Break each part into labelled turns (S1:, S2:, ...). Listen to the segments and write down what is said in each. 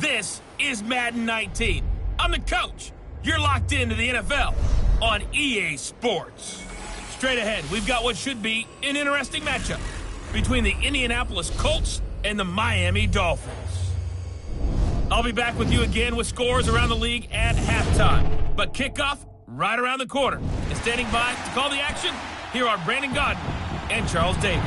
S1: This is Madden 19. I'm the coach. You're locked into the NFL on EA Sports. Straight ahead, we've got what should be an interesting matchup between the Indianapolis Colts and the Miami Dolphins. I'll be back with you again with scores around the league at halftime. But kickoff right around the corner. And standing by to call the action, here are Brandon Gaudin and Charles Davis.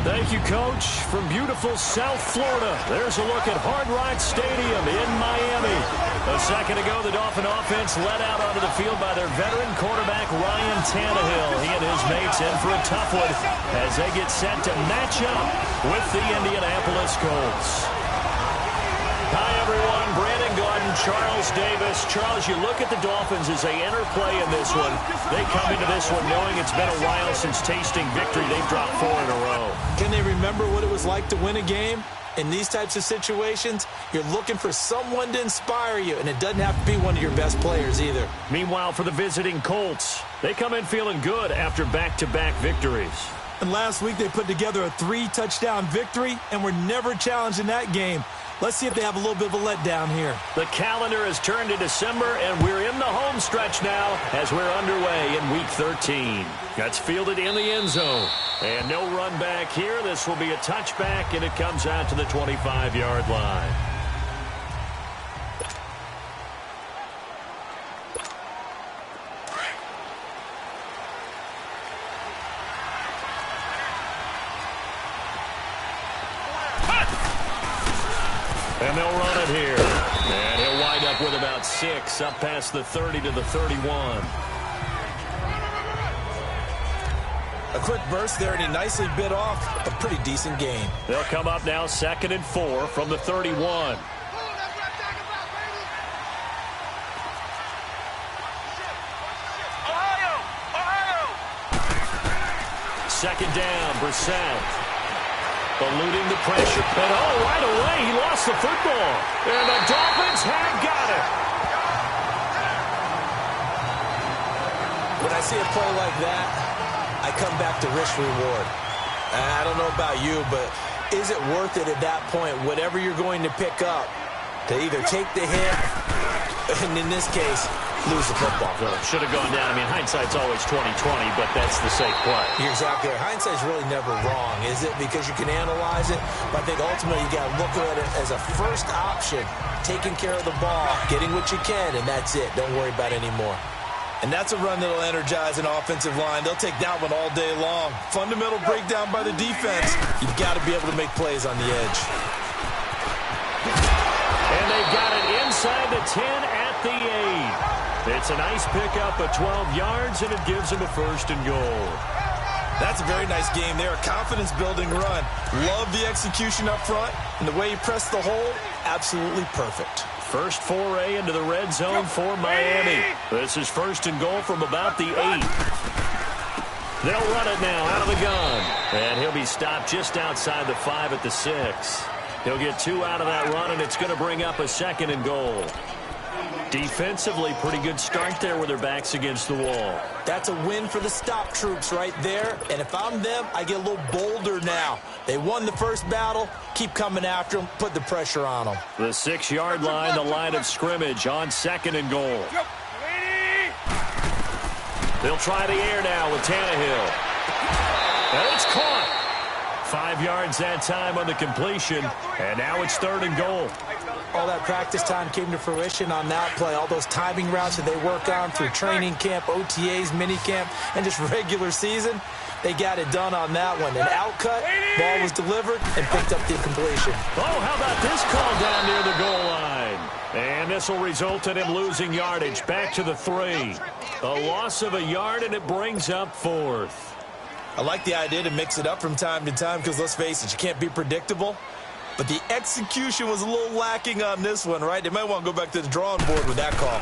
S2: Thank you, Coach. From beautiful South Florida, there's a look at Hard Rock Stadium in Miami. A second ago, the Dolphin offense led out onto the field by their veteran quarterback, Ryan Tannehill. He and his mates in for a tough one as they get set to match up with the Indianapolis Colts. Hi, everyone. Brandon Gaudin, Charles Davis. Charles, you look at the Dolphins as they enter play in this one. They come into this one knowing it's been a while since tasting victory. They've dropped 4 in a row.
S3: Can they remember what it was like to win a game? In these types of situations, you're looking for someone to inspire you, and it doesn't have to be one of your best players either.
S2: Meanwhile, for the visiting Colts, they come in feeling good after back-to-back victories.
S3: And last week, they put together a 3-touchdown victory, and were never challenged in that game. Let's see if they have a little bit of a letdown here.
S2: The calendar has turned to December, and we're in the home stretch now as we're underway in Week 13. That's fielded in the end zone. And no run back here. This will be a touchback, and it comes out to the 25-yard line. And they'll run it here. And he'll wind up with about 6, up past the 30 to the 31.
S3: A quick burst there, and he nicely bit off a pretty decent gain.
S2: They'll come up now 2nd and 4 from the 31. Second down, Brissett. Eluding the pressure. And right away, he lost the football. And the Dolphins have got it.
S3: When I see a play like that, I come back to risk-reward. I don't know about you, but is it worth it at that point, whatever you're going to pick up, to either take the hit, and in this case, lose the football?
S2: Well, should have gone down. I mean, hindsight's always 20/20, but that's the safe play.
S3: You're exactly right. Hindsight's really never wrong, is it? Because you can analyze it, but I think ultimately you got to look at it as a first option, taking care of the ball, getting what you can, and that's it. Don't worry about it anymore. And that's a run that'll energize an offensive line. They'll take that one all day long. Fundamental breakdown by the defense. You've got to be able to make plays on the edge.
S2: And they've got it inside the 10 at the 8. It's a nice pickup of 12 yards, and it gives them a 1st and goal.
S3: That's a very nice game there. A confidence-building run. Love the execution up front, and the way he pressed the hole, absolutely perfect.
S2: First foray into the red zone for Miami. This is 1st and goal from about the 8. They'll run it now out of the gun. And he'll be stopped just outside the 5 at the 6. He'll get 2 out of that run, and it's going to bring up a 2nd and goal. Defensively, pretty good start there with their backs against the wall.
S3: That's a win for the stop troops right there. And if I'm them, I get a little bolder now. They won the first battle. Keep coming after them. Put the pressure on them.
S2: The 6-yard line, the line of scrimmage on 2nd and goal. They'll try the air now with Tannehill. And it's caught. 5 yards that time on the completion. And now it's 3rd and goal.
S3: All that practice time came to fruition on that play. All those timing routes that they work on through training camp, OTAs, minicamp, and just regular season, they got it done on that one. An outcut, ball was delivered, and picked up the completion.
S2: Oh, how about this call down near the goal line? And this will result in him losing yardage back to the 3. A loss of a yard, and it brings up 4th.
S3: I like the idea to mix it up from time to time because, let's face it, you can't be predictable. But the execution was a little lacking on this one, right? They might want to go back to the drawing board with that call.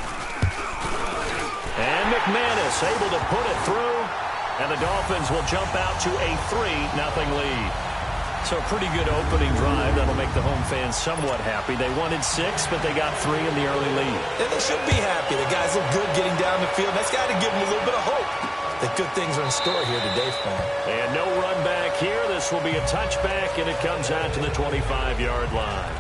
S2: And McManus able to put it through. And the Dolphins will jump out to a 3-0 lead. So a pretty good opening drive. That'll make the home fans somewhat happy. They wanted 6, but they got 3 in the early lead.
S3: And they should be happy. The guys look good getting down the field. That's got to give them a little bit of hope that good things are in store here today for them.
S2: And no run back here. This will be a touchback, and it comes out to the 25-yard line.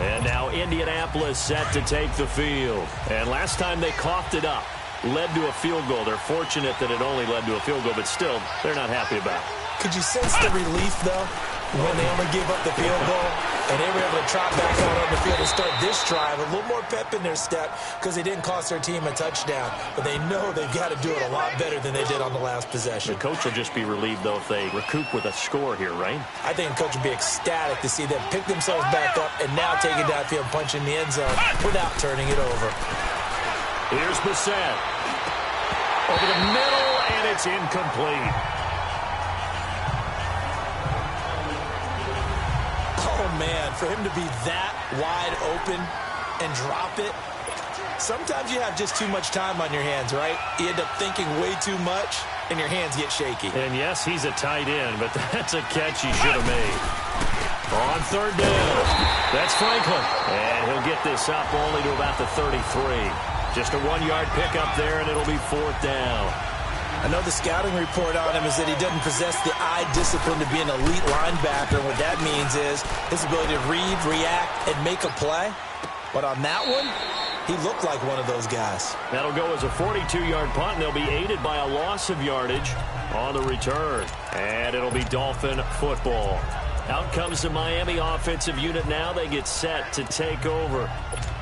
S2: And now Indianapolis set to take the field. And last time they coughed it up, led to a field goal. They're fortunate that it only led to a field goal, but still, they're not happy about it.
S3: Could you sense the relief, though, when they only gave up the field goal and they were able to trot back out on the field and start this drive? A little more pep in their step because they didn't cost their team a touchdown. But they know they've got to do it a lot better than they did on the last possession.
S2: The coach will just be relieved, though, if they recoup with a score here, right?
S3: I think the coach would be ecstatic to see them pick themselves back up and now take it downfield and punch in the end zone without turning it over.
S2: Here's Bissett. Over the middle, and it's incomplete.
S3: Oh, man, for him to be that wide open and drop it. Sometimes you have just too much time on your hands, right? You end up thinking way too much, and your hands get shaky.
S2: And, yes, he's a tight end, but that's a catch he should have made. On third down, that's Franklin. And he'll get this up only to about the 33. Just a 1-yard pickup there, and it'll be fourth down.
S3: I know the scouting report on him is that he doesn't possess the eye discipline to be an elite linebacker. What that means is his ability to read, react, and make a play. But on that one, he looked like one of those guys.
S2: That'll go as a 42-yard punt, and they'll be aided by a loss of yardage on the return. And it'll be Dolphin football. Out comes the Miami offensive unit now. They get set to take over.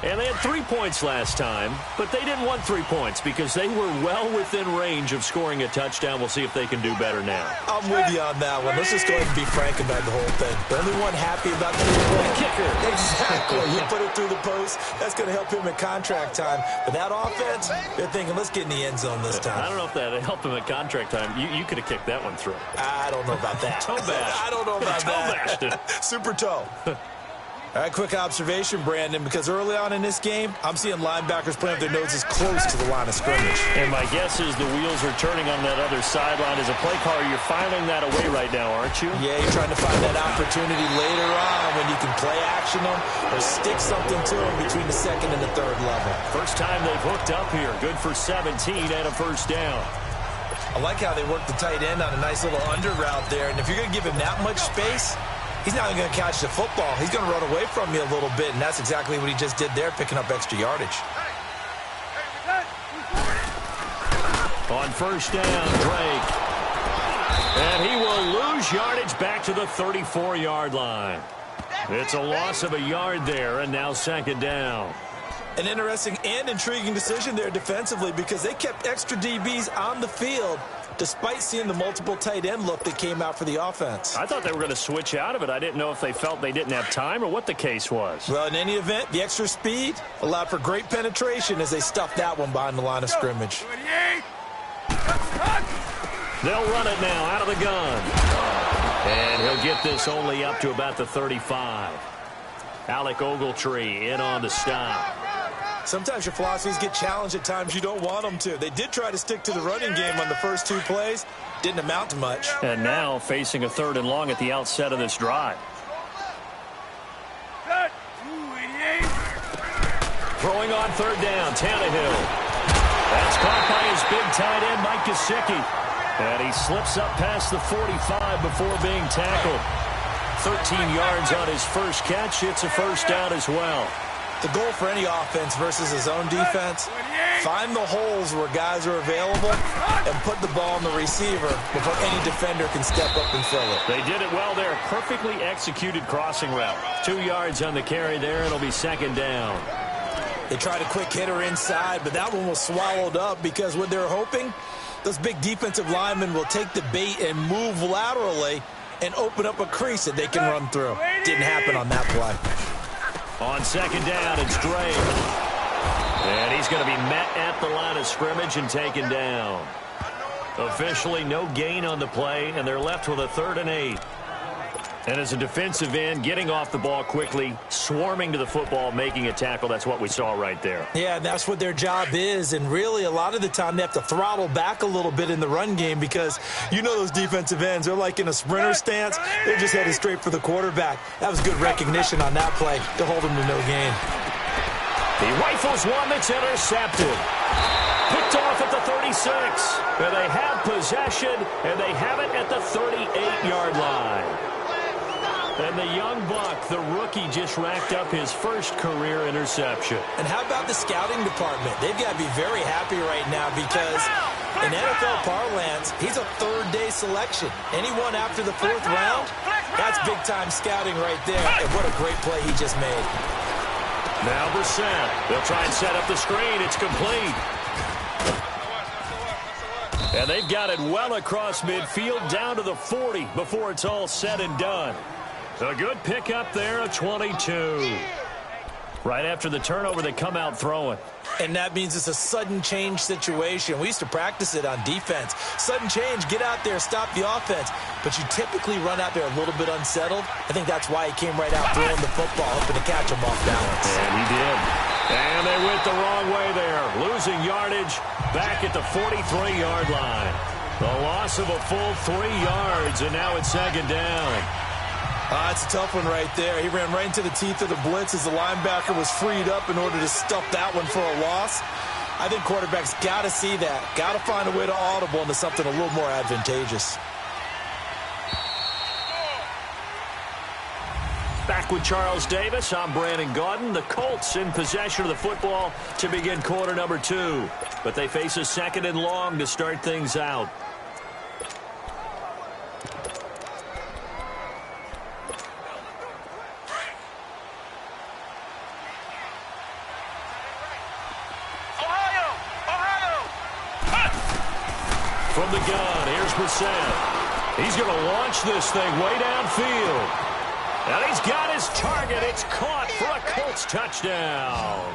S2: And they had 3 points last time, but they didn't want 3 points because they were well within range of scoring a touchdown. We'll see if they can do better now.
S3: I'm with you on that one. Let's just go ahead and be frank about the whole thing. The only one happy about the kicker. Exactly. He put it through the post. That's going to help him at contract time. But that offense, they're thinking, let's get in the end zone this time.
S2: I don't know if that helped him at contract time. You could have kicked that one through.
S3: I don't know about that.
S2: Toe bash.
S3: I don't know about that.
S2: Toe
S3: Super toe. All right, quick observation, Brandon, because early on in this game, I'm seeing linebackers playing with their noses close to the line of scrimmage.
S2: And my guess is the wheels are turning on that other sideline. As a play caller, you're filing that away right now, aren't you?
S3: Yeah, you're trying to find that opportunity later on when you can play action them or stick something to them between the second and the third level.
S2: First time they've hooked up here. Good for 17 and a first down.
S3: I like how they work the tight end on a nice little under route there. And if you're going to give him that much space, he's not going to catch the football. He's going to run away from you a little bit, and that's exactly what he just did there, picking up extra yardage.
S2: On first down, Drake. And he will lose yardage back to the 34-yard line. It's a loss of a yard there, and now second down.
S3: An interesting and intriguing decision there defensively because they kept extra DBs on the field despite seeing the multiple tight end look that came out for the offense.
S2: I thought they were going to switch out of it. I didn't know if they felt they didn't have time or what the case was.
S3: Well, in any event, the extra speed allowed for great penetration as they stuffed that one behind the line of scrimmage.
S2: They'll run it now out of the gun. And he'll get this only up to about the 35. Alec Ogletree in on the stop.
S3: Sometimes your philosophies get challenged at times you don't want them to. They did try to stick to the running game on the first 2 plays. Didn't amount to much.
S2: And now facing a 3rd and long at the outset of this drive. Throwing on 3rd down, Tannehill. That's caught by his big tight end, Mike Gesicki. And he slips up past the 45 before being tackled. 13 yards on his first catch. It's a first down as well.
S3: The goal for any offense versus his own defense, find the holes where guys are available and put the ball on the receiver before any defender can step up and fill it.
S2: They did it well there. Perfectly executed crossing route. 2 yards on the carry there. It'll be second down.
S3: They tried a quick hitter inside, but that one was swallowed up because what they're hoping, those big defensive linemen will take the bait and move laterally and open up a crease that they can run through. Didn't happen on that play.
S2: On second down, it's Drake. And he's going to be met at the line of scrimmage and taken down. Officially, no gain on the play, and they're left with a 3rd and 8. And as a defensive end, getting off the ball quickly, swarming to the football, making a tackle, that's what we saw right there.
S3: Yeah, that's what their job is, and really a lot of the time they have to throttle back a little bit in the run game because you know those defensive ends, they're like in a sprinter stance. They're just headed straight for the quarterback. That was good recognition on that play to hold him to no gain.
S2: He rifles one that's intercepted. Picked off at the 36. And they have possession, and they have it at the 38-yard line. And the young buck, the rookie, just racked up his first career interception.
S3: And how about the scouting department? They've got to be very happy right now because in NFL parlance, he's a third-day selection. Anyone after the fourth round, that's big-time scouting right there. And what a great play he just made.
S2: Now Brissett. They'll try and set up the screen. It's complete. And they've got it well across midfield down to the 40 before it's all said and done. A good pickup there, a 22. Right after the turnover, they come out throwing.
S3: And that means it's a sudden change situation. We used to practice it on defense. Sudden change, get out there, stop the offense. But you typically run out there a little bit unsettled. I think that's why he came right out throwing the football, hoping to catch him off balance.
S2: And he did. And they went the wrong way there. Losing yardage back at the 43-yard line. The loss of a full 3 yards, and now it's second down.
S3: It's a tough one right there. He ran right into the teeth of the blitz as the linebacker was freed up in order to stuff that one for a loss. I think quarterbacks got to see that. Got to find a way to audible into something a little more advantageous.
S2: Back with Charles Davis, I'm Brandon Gaudin. The Colts in possession of the football to begin quarter number 2. But they face a second and long to start things out. From the gun, here's Brissett. He's going to launch this thing way downfield. And he's got his target. It's caught for a Colts touchdown.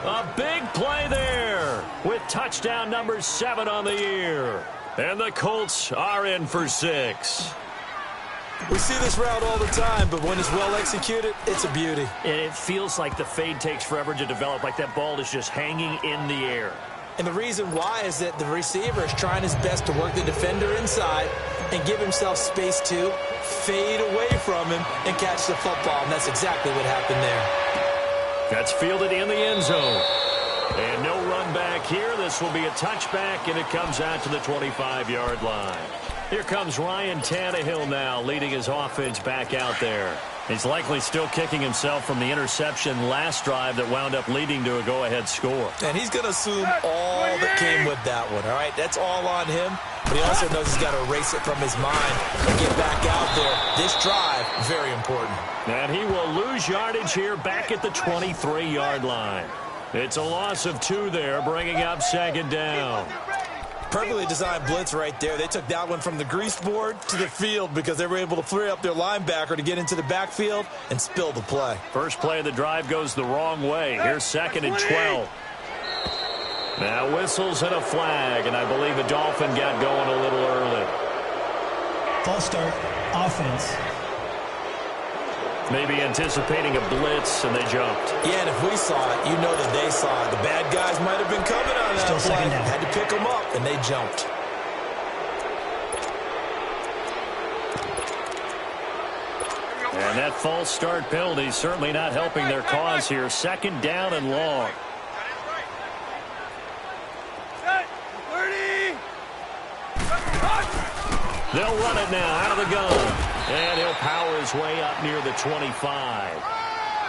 S2: A big play there with touchdown number 7 on the year. And the Colts are in for 6.
S3: We see this route all the time, but when it's well executed, it's a beauty.
S2: And it feels like the fade takes forever to develop, like that ball is just hanging in the air.
S3: And the reason why is that the receiver is trying his best to work the defender inside and give himself space to fade away from him and catch the football. And that's exactly what happened there.
S2: That's fielded in the end zone. And no run back here. This will be a touchback, and it comes out to the 25-yard line. Here comes Ryan Tannehill now, leading his offense back out there. He's likely still kicking himself from the interception last drive that wound up leading to a go-ahead score.
S3: And he's going to assume all that came with that one, all right? That's all on him. But he also knows he's got to erase it from his mind and get back out there. This drive, very important.
S2: And he will lose yardage here back at the 23-yard line. It's a loss of 2 there, bringing up second down.
S3: Perfectly designed blitz right there. They took that one from the grease board to the field because they were able to free up their linebacker to get into the backfield and spill the play.
S2: First play of the drive goes the wrong way. Here's second and 12. Now whistles and a flag, and I believe the Dolphin got going a little early.
S4: False start, offense.
S2: Maybe anticipating a blitz, and they jumped.
S3: Yeah, and if we saw it, you know that they saw it. The bad guys might have been coming on that play. Had to pick them up, and they jumped.
S2: And that false start penalty certainly not helping their cause here. Second down and long. They'll run it now out of the gun. And he'll power his way up near the 25.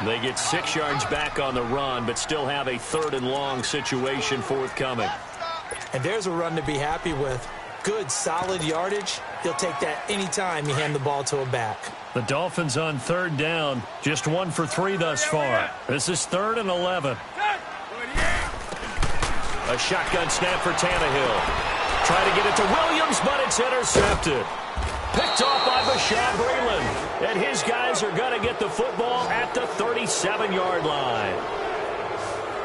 S2: They get 6 yards back on the run, but still have a third and long situation forthcoming.
S3: And there's a run to be happy with. Good, solid yardage. He'll take that anytime you hand the ball to a back.
S2: The Dolphins on third down, just 1 for 3 thus far. This is 3rd and 11. A shotgun snap for Tannehill. Try to get it to Williams, but it's intercepted. Picked off by Bashaud Breeland. And his guys are going to get the football at the 37-yard line.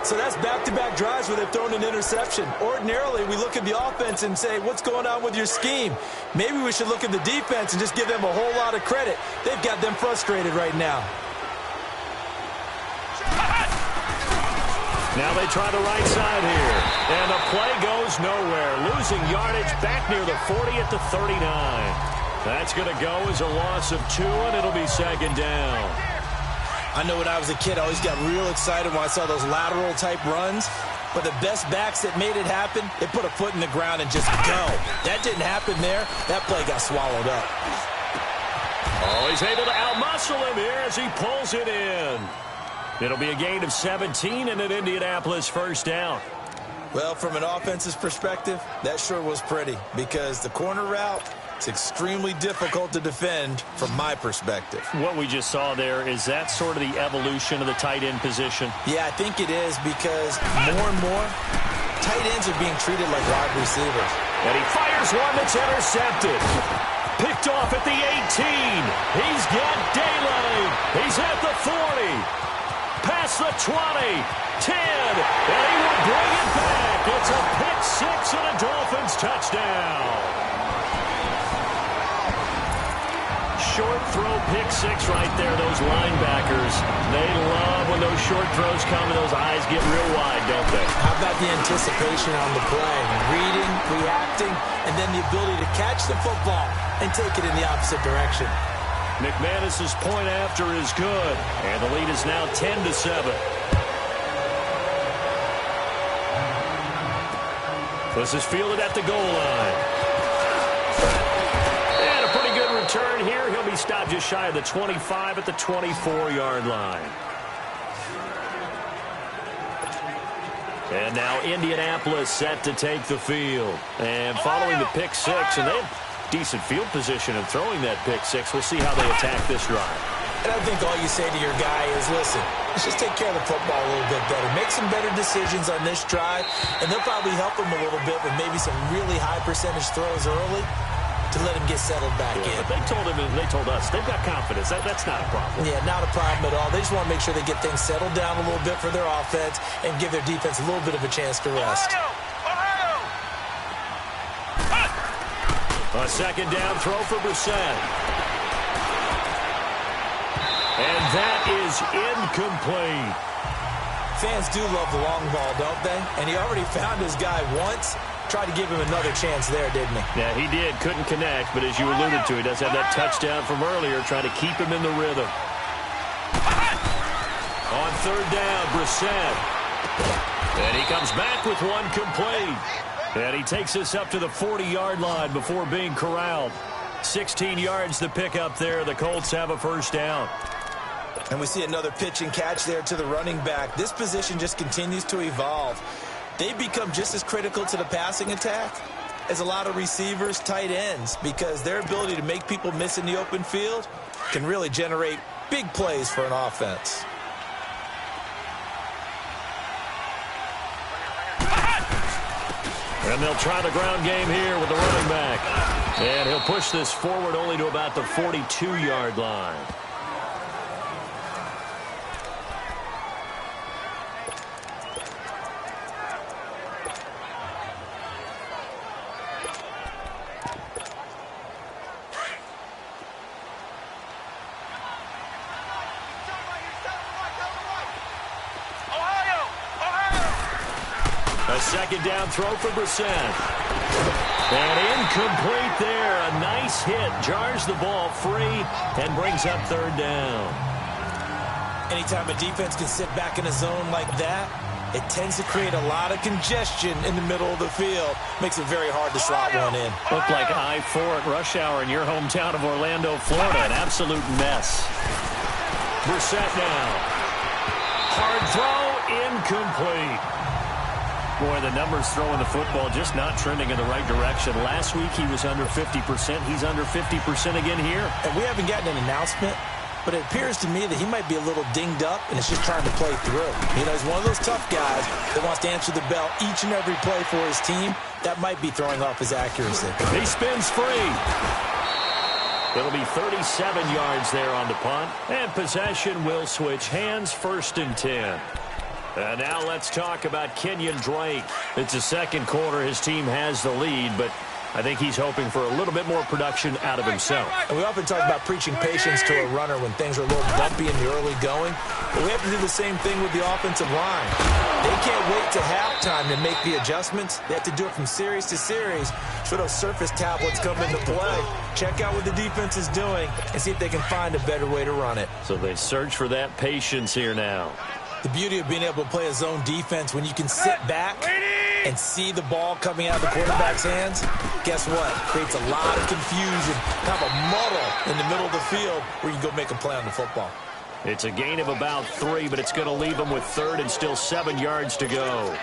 S3: So that's back-to-back drives where they've thrown an interception. Ordinarily, we look at the offense and say, what's going on with your scheme? Maybe we should look at the defense and just give them a whole lot of credit. They've got them frustrated right now.
S2: Now they try the right side here. And the play goes nowhere. Losing yardage back near the 40 at the 39. That's going to go as a loss of 2, and it'll be second down.
S3: I know when I was a kid, I always got real excited when I saw those lateral-type runs. But the best backs that made it happen, they put a foot in the ground and just go. That didn't happen there. That play got swallowed up.
S2: Oh, he's able to outmuscle him here as he pulls it in. It'll be a gain of 17 and an Indianapolis first down.
S3: Well, from an offense's perspective, that sure was pretty because the corner route, it's extremely difficult to defend from my perspective.
S2: What we just saw there, is that sort of the evolution of the tight end position?
S3: Yeah, I think it is because more and more, tight ends are being treated like wide receivers.
S2: And he fires one that's intercepted. Picked off at the 18. He's got daylight. He's at the 40. Past the 20. 10. And he will bring it back. It's a pick six and a Dolphins touchdown. Short throw pick six right there, those linebackers. They love when those short throws come and those eyes get real wide, don't they?
S3: How about the anticipation on the play? Reading, reacting, and then the ability to catch the football and take it in the opposite direction.
S2: McManus's point after is good, and the lead is now 10-7. This is fielded at the goal line. And a pretty good return here. He'll be stopped just shy of the 25 at the 24-yard line. And now Indianapolis set to take the field. And following the pick six, and they have decent field position in throwing that pick six. We'll see how they attack this drive.
S3: And I think all you say to your guy is, listen, let's just take care of the football a little bit better. Make some better decisions on this drive, and they'll probably help him a little bit with maybe some really high percentage throws early to let him get settled back in.
S2: But they told him, and they told us, they've got confidence. That's not a problem.
S3: Yeah, not a problem at all. They just want to make sure they get things settled down a little bit for their offense and give their defense a little bit of a chance to rest.
S2: A second down throw for Brissett. And that is incomplete.
S3: Fans do love the long ball, don't they? And he already found his guy once. Tried to give him another chance there, didn't he?
S2: Yeah, he did. Couldn't connect, but as you alluded to, he does have that touchdown from earlier, trying to keep him in the rhythm. On third down, Brissett. And he comes back with one complete. And he takes us up to the 40-yard line before being corralled. 16 yards to pick up there. The Colts have a first down.
S3: And we see another pitch and catch there to the running back. This position just continues to evolve. They become just as critical to the passing attack as a lot of receivers, tight ends, because their ability to make people miss in the open field can really generate big plays for an offense.
S2: And they'll try the ground game here with the running back. And he'll push this forward only to about the 42-yard line. A second down throw for Brissett. And incomplete there. A nice hit. Jars the ball free and brings up third down.
S3: Anytime a defense can sit back in a zone like that, it tends to create a lot of congestion in the middle of the field. Makes it very hard to slot one in.
S2: Looked like I-4 at rush hour in your hometown of Orlando, Florida. An absolute mess. Brissett now. Hard throw. Incomplete. Boy, the numbers throwing the football just not trending in the right direction. Last week he was under 50%. He's under 50% again here.
S3: And we haven't gotten an announcement, but it appears to me that he might be a little dinged up and is just trying to play through. You know, he's one of those tough guys that wants to answer the bell each and every play for his team. That might be throwing off his accuracy.
S2: He spins free. It'll be 37 yards there on the punt. And possession will switch hands, 1st and 10. And now let's talk about Kenyon Drake. It's the second quarter. His team has the lead, but I think he's hoping for a little bit more production out of himself.
S3: And we often talk about preaching patience to a runner when things are a little bumpy in the early going. But we have to do the same thing with the offensive line. They can't wait to halftime to make the adjustments. They have to do it from series to series so those surface tablets come into play. Check out what the defense is doing and see if they can find a better way to run it.
S2: So they search for that patience here now.
S3: The beauty of being able to play a zone defense when you can sit back and see the ball coming out of the quarterback's hands, guess what? Creates a lot of confusion, kind of a muddle in the middle of the field where you can go make a play on the football.
S2: It's a gain of about 3, but it's going to leave them with third and still 7 yards to go.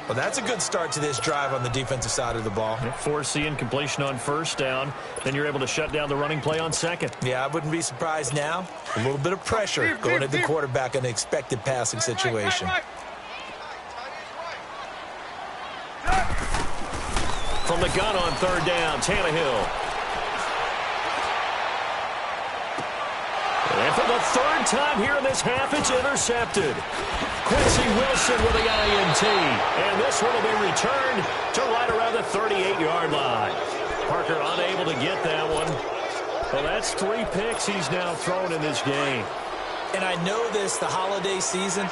S3: Well, that's a good start to this drive on the defensive side of the ball.
S2: Force the incompletion on first down. Then you're able to shut down the running play on second.
S3: Yeah, I wouldn't be surprised now. A little bit of pressure going at the quarterback in an expected passing situation.
S2: From the gun on third down, Tannehill. And for the third time here in this half, it's intercepted. Quincy Wilson with the INT. And this one will be returned to right around the 38-yard line. Parker unable to get that one. Well, that's 3 picks he's now thrown in this game.
S3: And I know this, the holiday season,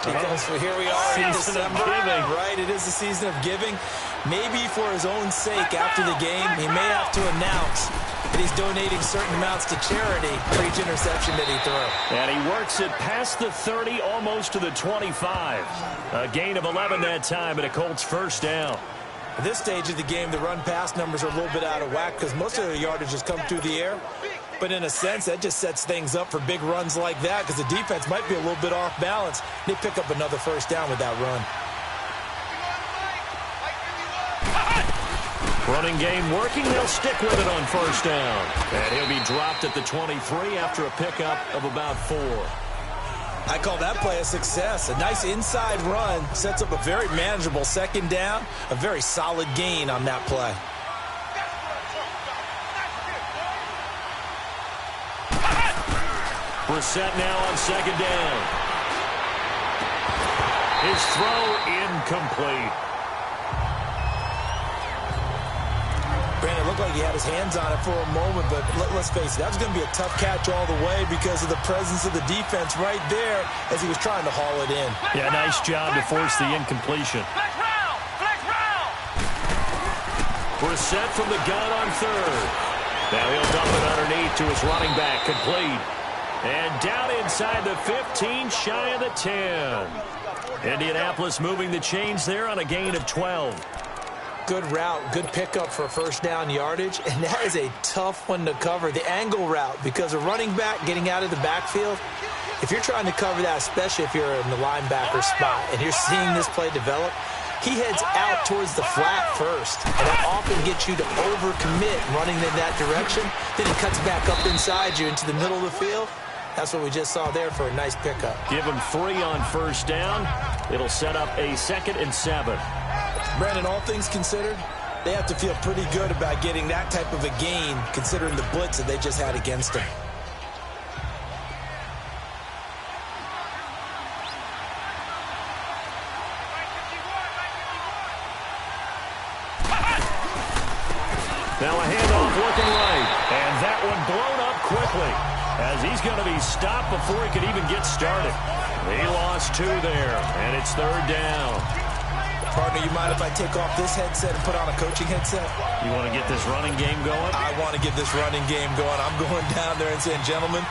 S3: because here we are in December, right? It is the season of giving. Maybe for his own sake, after the game, he may have to announce that he's donating certain amounts to charity for each interception that he throws.
S2: And he works it past the 30, almost to the 25. A gain of 11 that time, and a Colts first down.
S3: At this stage of the game, the run-pass numbers are a little bit out of whack because most of the yardage has come through the air. But in a sense, that just sets things up for big runs like that because the defense might be a little bit off balance. They pick up another first down with that run.
S2: Running game working. They'll stick with it on first down. And he'll be dropped at the 23 after a pickup of about 4.
S3: I call that play a success. A nice inside run sets up a very manageable second down. A very solid gain on that play.
S2: Brissett now on second down. His throw incomplete.
S3: Brandon, it looked like he had his hands on it for a moment, but let's face it, that was going to be a tough catch all the way because of the presence of the defense right there as he was trying to haul it in.
S2: Yeah, nice job to force the incompletion. Brissett from the gun on third. Now he'll dump it underneath to his running back, complete. And down inside the 15, shy of the 10. Indianapolis moving the chains there on a gain of 12.
S3: Good route, good pickup for first down yardage, and that is a tough one to cover, the angle route, because a running back getting out of the backfield, if you're trying to cover that, especially if you're in the linebacker spot, and you're seeing this play develop, he heads out towards the flat first, and that often gets you to overcommit running in that direction. Then he cuts back up inside you into the middle of the field. That's what we just saw there for a nice pickup.
S2: Give him 3 on first down. It'll set up a 2nd and 7.
S3: Brandon, all things considered, they have to feel pretty good about getting that type of a gain considering the blitz that they just had against them.
S2: Now a handoff looking right. And that one blown up quickly as he's going to be stopped before he could even get started. He lost 2 there, and it's third down.
S3: Partner, you mind if I take off this headset and put on a coaching headset?
S2: You want to get this running game going?
S3: I want to get this running game going. I'm going down there and saying, gentlemen,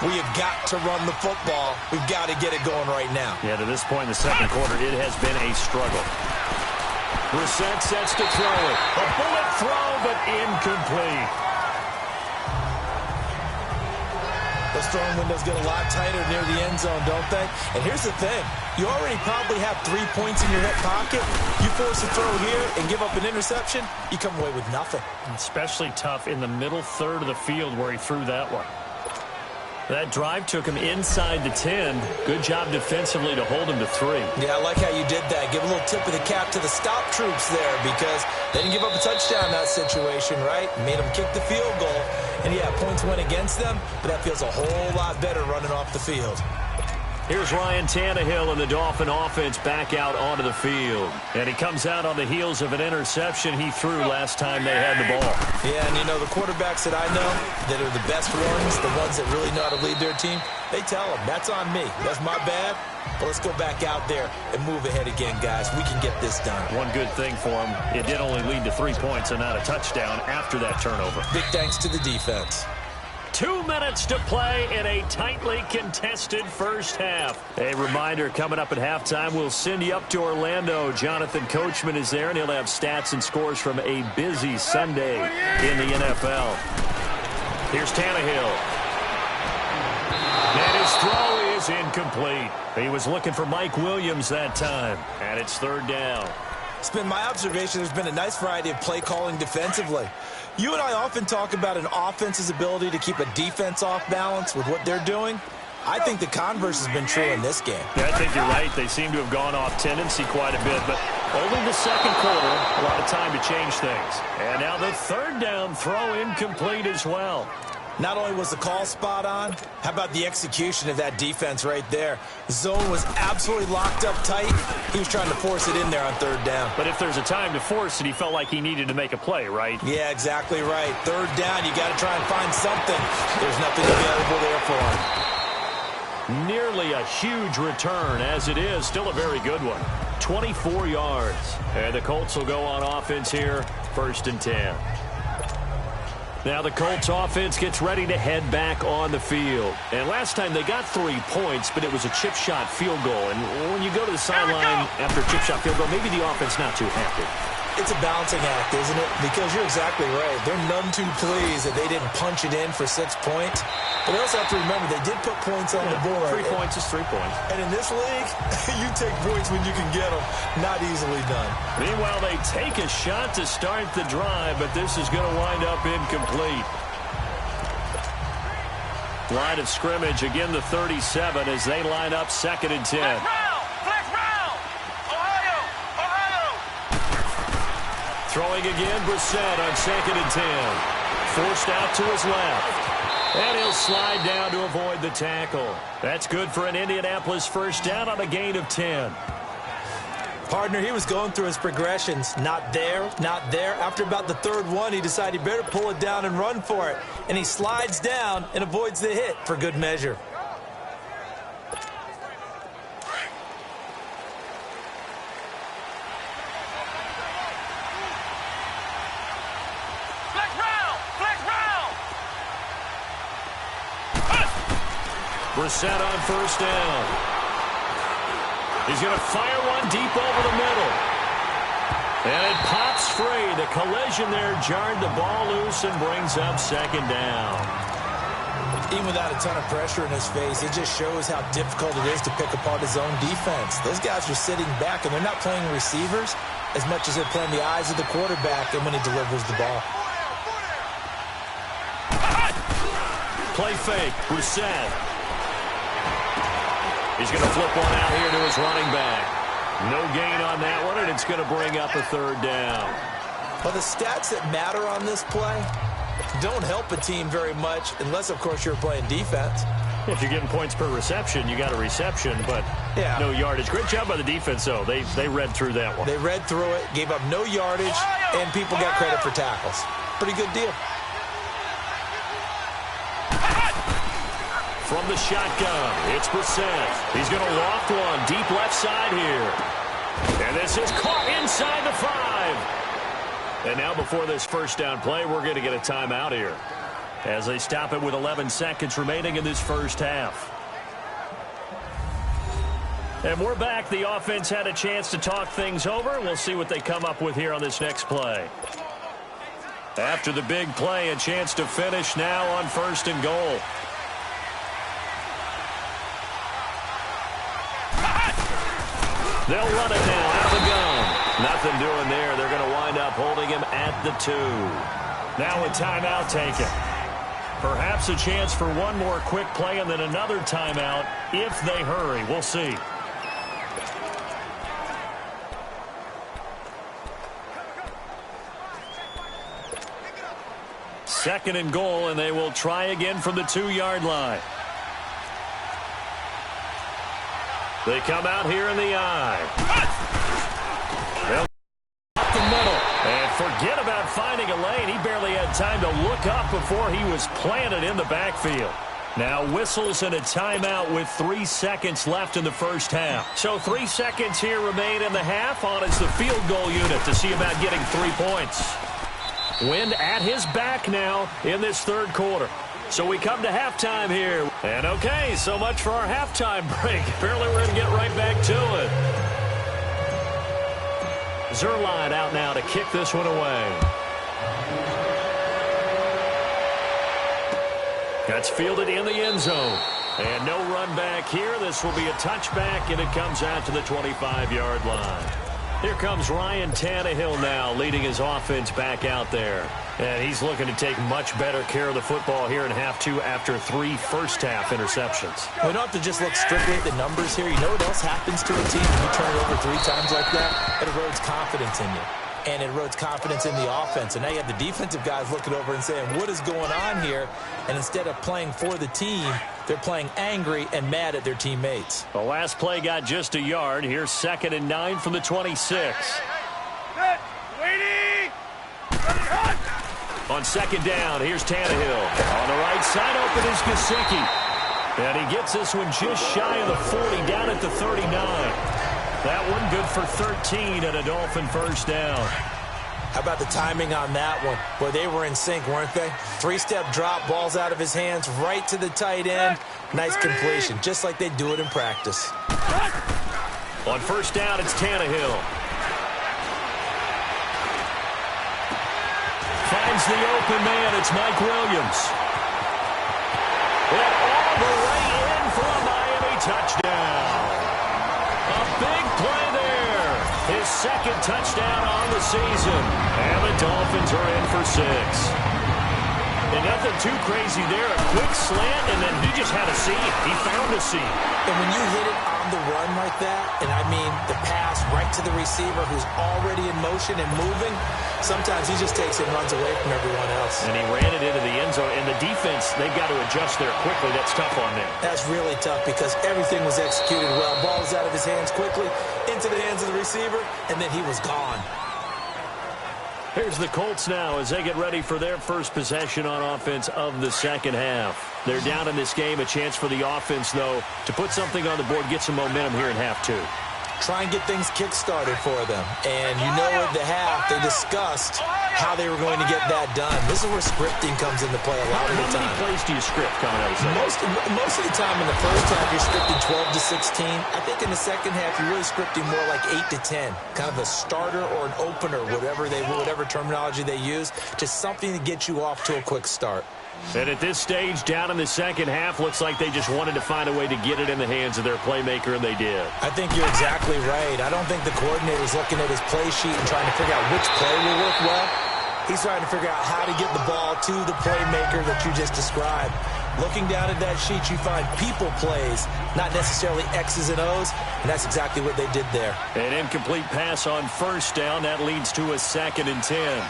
S3: we have got to run the football. We've got to get it going right now.
S2: Yeah, to this point in the second quarter, it has been a struggle. Brissett sets to throw it. A bullet throw, but incomplete.
S3: Those throwing windows get a lot tighter near the end zone, don't they? And here's the thing. You already probably have 3 points in your hip pocket. You force a throw here and give up an interception, you come away with nothing.
S2: Especially tough in the middle third of the field where he threw that one. That drive took him inside the 10. Good job defensively to hold him to 3.
S3: Yeah, I like how you did that. Give a little tip of the cap to the stop troops there because they didn't give up a touchdown in that situation, right? Made them kick the field goal. And, yeah, points went against them, but that feels a whole lot better running off the field.
S2: Here's Ryan Tannehill and the Dolphin offense back out onto the field. And he comes out on the heels of an interception he threw last time they had the ball.
S3: Yeah, and you know, the quarterbacks that I know that are the best ones, the ones that really know how to lead their team, they tell them, that's on me. That's my bad. But let's go back out there and move ahead again, guys. We can get this done.
S2: One good thing for him, it did only lead to 3 points and not a touchdown after that turnover.
S3: Big thanks to the defense.
S2: 2 minutes to play in a tightly contested first half. A reminder, coming up at halftime, we'll send you up to Orlando. Jonathan Coachman is there, and he'll have stats and scores from a busy Sunday in the NFL. Here's Tannehill. And his throw is incomplete. He was looking for Mike Williams that time, and it's 3rd down.
S3: It's been my observation there's been a nice variety of play calling defensively. You and I often talk about an offense's ability to keep a defense off balance with what they're doing. I think the converse has been true in this game.
S2: Yeah, I think you're right. They seem to have gone off tendency quite a bit, but only the second quarter, a lot of time to change things. And now the 3rd down throw incomplete as well.
S3: Not only was the call spot on, how about the execution of that defense right there? The zone was absolutely locked up tight. He was trying to force it in there on 3rd down.
S2: But if there's a time to force it, he felt like he needed to make a play, right?
S3: Yeah, exactly right. 3rd down, you got to try and find something. There's nothing available there for him.
S2: Nearly a huge return, as it is. Still a very good one. 24 yards. And the Colts will go on offense here, 1st and 10. Now the Colts offense gets ready to head back on the field. And last time they got 3 points, but it was a chip shot field goal. And when you go to the sideline after a chip shot field goal, maybe the offense not too happy.
S3: It's a balancing act, isn't it? Because you're exactly right. They're none too pleased that they didn't punch it in for 6 points. But they also have to remember they did put points on the board.
S2: 3 points is 3 points.
S3: And in this league, you take points when you can get them. Not easily done.
S2: Meanwhile, they take a shot to start the drive, but this is going to wind up incomplete. Line of scrimmage, again the 37 as they line up 2nd and 10. Throwing again, Brissett on 2nd and 10. Forced out to his left. And he'll slide down to avoid the tackle. That's good for an Indianapolis 1st down on a gain of 10.
S3: Partner, he was going through his progressions. Not there, not there. After about the 3rd one, he decided he better pull it down and run for it. And he slides down and avoids the hit for good measure.
S2: Brissett on 1st down. He's going to fire one deep over the middle. And it pops free. The collision there jarred the ball loose and brings up 2nd down.
S3: Even without a ton of pressure in his face, it just shows how difficult it is to pick apart his own defense. Those guys are sitting back, and they're not playing receivers as much as they're playing the eyes of the quarterback and when he delivers the ball.
S2: Play fake. Brissett. He's going to flip one out here to his running back. No gain on that one, and it's going to bring up a 3rd down.
S3: Well, the stats that matter on this play don't help a team very much unless, of course, you're playing defense.
S2: If you're getting points per reception, you got a reception, but no yardage. Great job by the defense, though. They read through that one.
S3: They read through it, gave up no yardage, and people got credit for tackles. Pretty good deal.
S2: From the shotgun, it's Brissett. He's going to loft one deep left side here. And this is caught inside the 5. And now before this 1st down play, we're going to get a timeout here as they stop it with 11 seconds remaining in this first half. And we're back. The offense had a chance to talk things over. We'll see what they come up with here on this next play. After the big play, a chance to finish now on 1st and goal. They'll run it now out of the gun. Nothing doing there. They're going to wind up holding him at the 2. Now a timeout taken. Perhaps a chance for one more quick play and then another timeout if they hurry. We'll see. Second and goal, and they will try again from the 2-yard line. They come out here in the eye. They'll up the middle. And forget about finding a lane. He barely had time to look up before he was planted in the backfield. Now whistles and a timeout with 3 seconds left in the first half. So 3 seconds here remain in the half. On is the field goal unit to see about getting 3 points. Wind at his back now in this 3rd quarter. So we come to halftime here. And okay, so much for our halftime break. Apparently we're going to get right back to it. Zuerlein out now to kick this one away. That's fielded in the end zone. And no run back here. This will be a touchback, and it comes out to the 25-yard line. Here comes Ryan Tannehill now, leading his offense back out there. And he's looking to take much better care of the football here in half two after 3 first-half interceptions.
S3: We don't have to just look strictly at the numbers here. You know what else happens to a team when you turn it over 3 times like that? It erodes confidence in you. And it erodes confidence in the offense. And now you have the defensive guys looking over and saying, what is going on here? And instead of playing for the team, they're playing angry and mad at their teammates.
S2: The last play got just a yard. Here's 2nd and 9 from the 26. On 2nd down, here's Tannehill. On the right side, open is Gesicki. And he gets this one just shy of the 40, down at the 39. That one good for 13 and a Dolphin first down.
S3: How about the timing on that one? Boy, they were in sync, weren't they? 3-step drop, balls out of his hands, right to the tight end. Nice completion, just like they do it in practice.
S2: On first down, it's Tannehill. Finds the open man. It's Mike Williams. And all the way in for a Miami touchdown. A big play there. His 2nd touchdown on the season. And the Dolphins are in for 6. And nothing too crazy there. A quick slant, and then he just had a seam. He found a seam.
S3: And when you hit it on the run like that, and I mean the pass right to the receiver who's already in motion and moving, sometimes he just takes it and runs away from everyone else.
S2: And he ran it into the end zone. And the defense, they've got to adjust there quickly. That's tough on them.
S3: That's really tough because everything was executed well. Ball was out of his hands quickly, into the hands of the receiver, and then he was gone.
S2: Here's the Colts now as they get ready for their first possession on offense of the second half. They're down in this game. A chance for the offense, though, to put something on the board, get some momentum here in half two.
S3: Try and get things kick-started for them. And you know at the half, they discussed how they were going to get that done. This is where scripting comes into play a lot of the time.
S2: How many plays do you script coming out of the second?
S3: Most of the time in the first half, you're scripting 12 to 16. I think in the second half, you're really scripting more like 8 to 10. Kind of a starter or an opener, whatever terminology they use. Just something to get you off to a quick start.
S2: And at this stage, down in the second half, looks like they just wanted to find a way to get it in the hands of their playmaker, and they did.
S3: I think you're exactly right. I don't think the coordinator's looking at his play sheet and trying to figure out which play will work well. He's trying to figure out how to get the ball to the playmaker that you just described. Looking down at that sheet, you find people plays, not necessarily X's and O's, and that's exactly what they did there.
S2: An incomplete pass on first down. That leads to a 2nd and 10.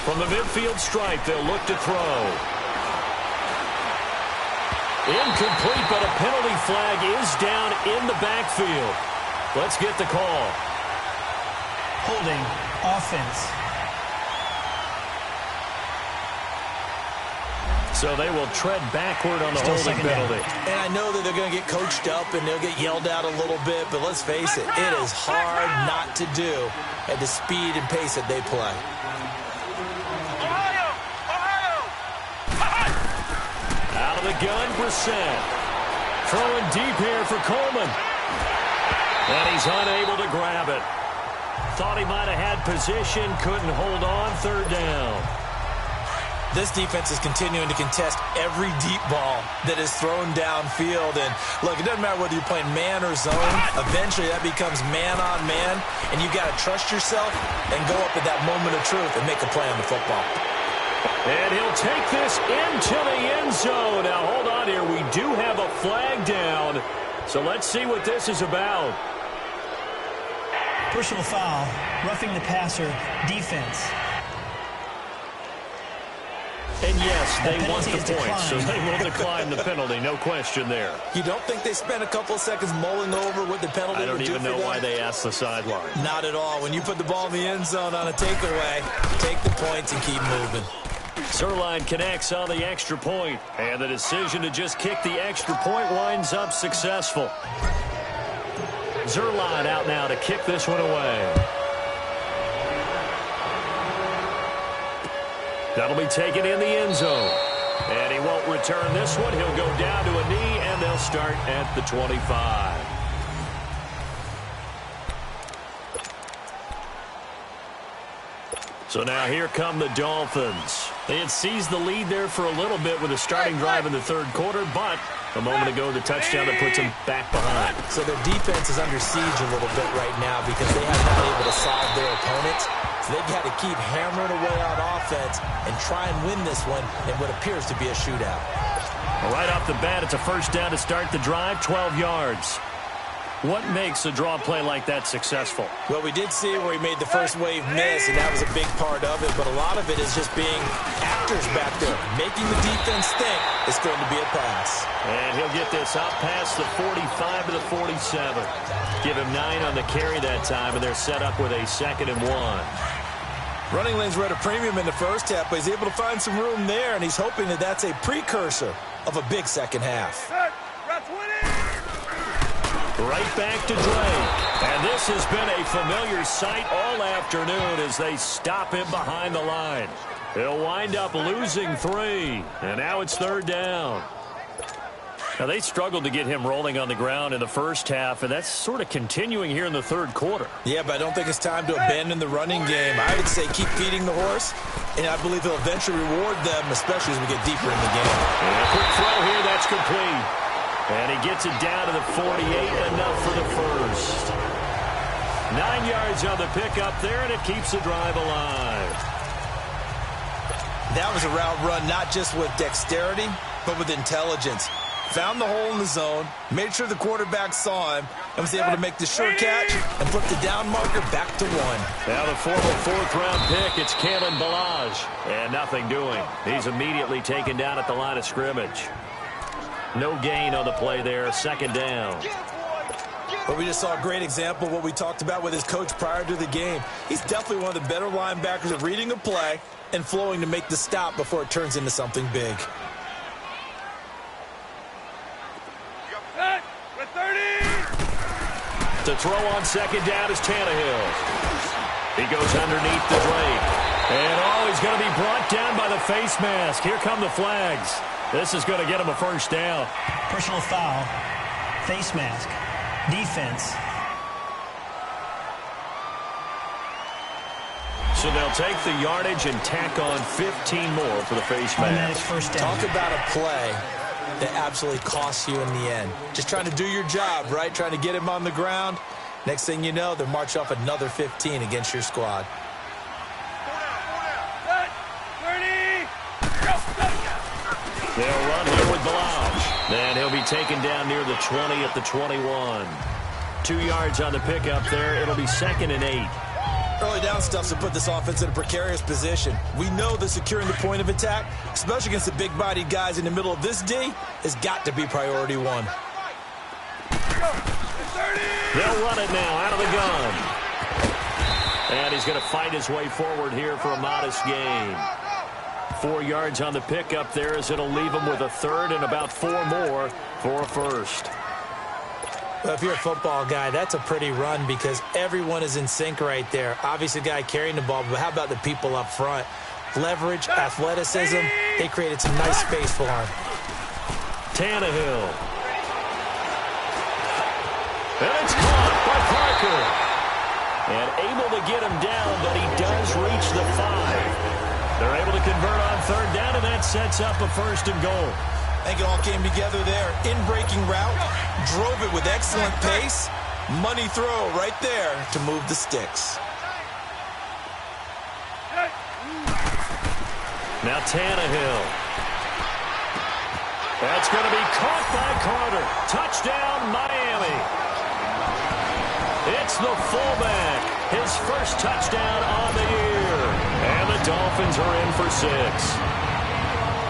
S2: From the midfield stripe, they'll look to throw. Incomplete, but a penalty flag is down in the backfield. Let's get the call.
S4: Holding, offense.
S2: So they will tread backward on the holding penalty.
S3: And I know that they're going to get coached up and they'll get yelled out a little bit, but let's face it, it is hard not to do at the speed and pace that they play.
S2: Out of the gun, Brissett. Throwing deep here for Coleman. And he's unable to grab it. Thought he might have had position, couldn't hold on, 3rd down.
S3: This defense is continuing to contest every deep ball that is thrown downfield. And look, it doesn't matter whether you're playing man or zone. Eventually, that becomes man on man. And you've got to trust yourself and go up at that moment of truth and make a play on the football.
S2: And he'll take this into the end zone. Now, hold on here. We do have a flag down. So let's see what this is about.
S4: Personal foul, roughing the passer, defense.
S2: And yes, they want the
S4: penalty is
S2: point, so
S4: declined.
S2: they will decline the penalty. No question there.
S3: You don't think they spent a couple of seconds mulling over what the penalty
S2: I don't
S3: would do
S2: even
S3: for
S2: know
S3: them?
S2: why they asked the sideline.
S3: Not at all. When you put the ball in the end zone on a takeaway, take the points and keep moving.
S2: Zuerlein connects on the extra point, and the decision to just kick the extra point winds up successful. Zuerlein out now to kick this one away. That'll be taken in the end zone. And he won't return this one. He'll go down to a knee, and they'll start at the 25. So now here come the Dolphins. They had seized the lead there for a little bit with a starting drive in the third quarter, but a moment ago the touchdown that puts them back behind.
S3: So their defense is under siege a little bit right now because they have not able to solve their opponents. So they've got to keep hammering away on offense and try and win this one in what appears to be a shootout.
S2: Well, right off the bat, it's a first down to start the drive, 12 yards. What makes a draw play like that successful?
S3: Well, we did see where he made the first wave miss, and that was a big part of it. But a lot of it is just being actors back there, making the defense think it's going to be a pass.
S2: And he'll get this up past the 45 to the 47. Give him 9 on the carry that time, and they're set up with a 2nd and 1.
S3: Running lanes were at a premium in the first half, but he's able to find some room there, and he's hoping that that's a precursor of a big second half.
S2: Right back to Drake. And this has been a familiar sight all afternoon as they stop him behind the line. He'll wind up losing 3. And now it's 3rd down. Now, they struggled to get him rolling on the ground in the first half, and that's sort of continuing here in the third quarter.
S3: Yeah, but I don't think it's time to abandon the running game. I would say keep feeding the horse, and I believe he'll eventually reward them, especially as we get deeper in the game.
S2: And a quick throw here, that's complete. And he gets it down to the 48, enough for the first. 9 yards on the pickup there, and it keeps the drive alive.
S3: That was a route run not just with dexterity, but with intelligence. Found the hole in the zone, made sure the quarterback saw him, and was able to make the sure catch and put the down marker back to 1.
S2: Now the former 4th-round pick, it's Kalen Ballage. And nothing doing. He's immediately taken down at the line of scrimmage. No gain on the play there, 2nd down.
S3: But we just saw a great example of what we talked about with his coach prior to the game. He's definitely one of the better linebackers at reading a play and flowing to make the stop before it turns into something big.
S2: To throw on 2nd down is Tannehill. He goes underneath the Drake. And he's going to be brought down by the face mask. Here come the flags. This is going to get him a first down.
S4: Personal foul, face mask, defense.
S2: So they'll take the yardage and tack on 15 more for the face
S4: Automatic
S2: mask.
S4: first down.
S3: Talk about a play that absolutely costs you in the end. Just trying to do your job, right? Trying to get him on the ground. Next thing you know, they're marching off another 15 against your squad.
S2: They'll run here with Ballage. Then he'll be taken down near the 20 at the 21. 2 yards on the pickup there. It'll be 2nd and 8.
S3: Early down stuff to put this offense in a precarious position. We know that securing the point of attack, especially against the big-bodied guys in the middle of this D, has got to be priority 1.
S2: They'll run it now out of the gun. And he's going to fight his way forward here for a modest gain. 4 yards on the pickup there as it'll leave him with a 3rd and about 4 more for a first.
S3: Well, if you're a football guy, that's a pretty run because everyone is in sync right there. Obviously, the guy carrying the ball, but how about the people up front? Leverage, athleticism, they created some nice space for him.
S2: Tannehill. And it's caught by Parker. And able to get him down, but he does reach the 5. They're able to convert on 3rd down, and that sets up a 1st and goal.
S3: I think it all came together there. In-breaking route, drove it with excellent pace. Money throw right there to move the sticks.
S2: Now Tannehill. That's going to be caught by Carter. Touchdown, Miami. It's the fullback. His first touchdown on the year. And the Dolphins are in for 6.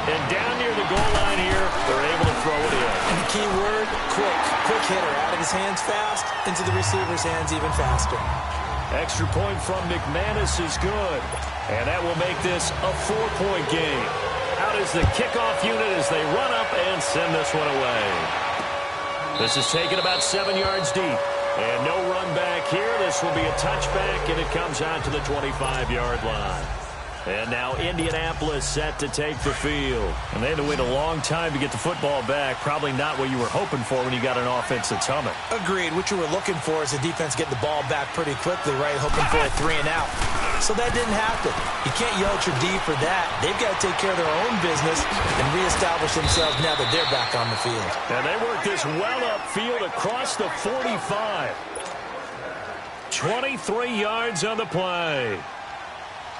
S2: And down near the goal line here, they're able to throw it in.
S3: And the key word, quick. Quick hitter. Out of his hands fast, into the receiver's hands even faster.
S2: Extra point from McManus is good. And that will make this a 4-point game. Out is the kickoff unit as they run up and send this one away. This is taken about 7 yards deep. And no run back here. This will be a touchback, and it comes out to the 25-yard line. And now Indianapolis set to take the field. And they had to wait a long time to get the football back. Probably not what you were hoping for when you got an offense that's humming.
S3: Agreed. What you were looking for is the defense getting the ball back pretty quickly, right? Hoping for a 3 and out. So that didn't happen. You can't yell at your D for that. They've got to take care of their own business and reestablish themselves now that they're back on the field.
S2: And they work this well upfield across the 45. 23 yards on the play.